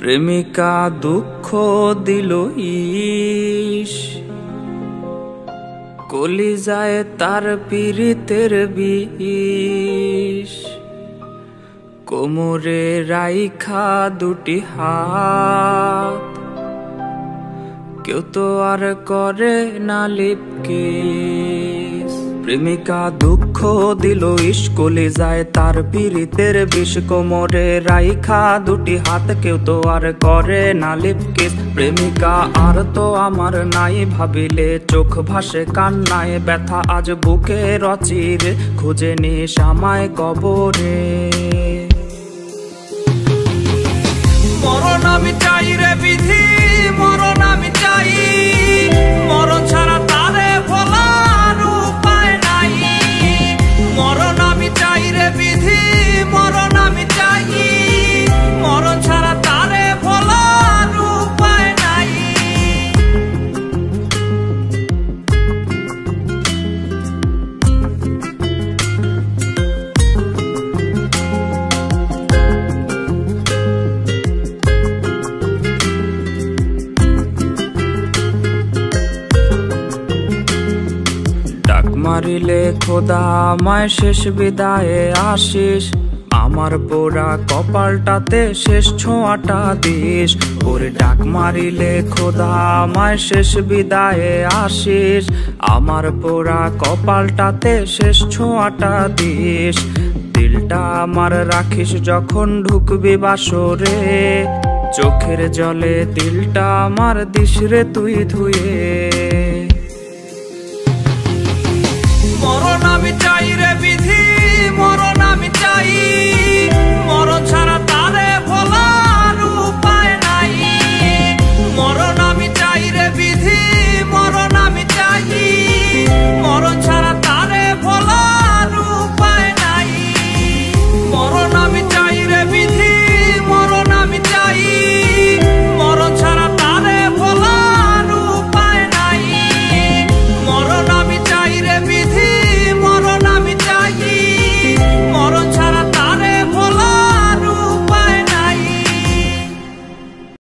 প্রেমিকা দুঃখ দিল ইস, কলিজায় তার পীড়িতের বিষ। কোমরে রাইখা দুটি হাত, কেউ তো আর করে না লিপকিস। প্রেমিকা দুঃখ দিল ইস, কলিজায় তার পীড়িতের বিষ। কোমরে রাইখা দুটি হাত, কেউ তো আর করে না লিপকিস। প্রেমিকা আর তো আমার নাই, ভাবিলে চোখ ভাসে কান্নায়। ব্যথা আজ বুকে রচিরে, খুঁজে নিস আমায় কবরে। মরণ আমি চাই রে বিধি, মরণ আমি চাই। মরণ ছাড়া তারে ভোলার উপায় নাই। মরণ আমি চাই রে বিধি, মরণ আমি চাই। মরণ ছাড়া তারে ভোলার উপায় নাই। ডাক মারিলে খোদা আমায় শেষ বিদায়ে আসিস। আমার পোড়া কপালটাতে শেষ ছোঁয়াটা দিস। ওরে ডাক মারিলে খোদা আমায় শেষ বিদায়ে আসিস। আমার পোড়া কপালটাতে শেষ ছোঁয়াটা দিস। দিলটা আমার রাখিস যখন ঢুকবি বাসরে। চোখের জলে দিলটা আমার দিস রে তুই ধুয়ে। মরণ আমি চাই রে বিধি, মরণ আমি চাই। মরণ ছাড়া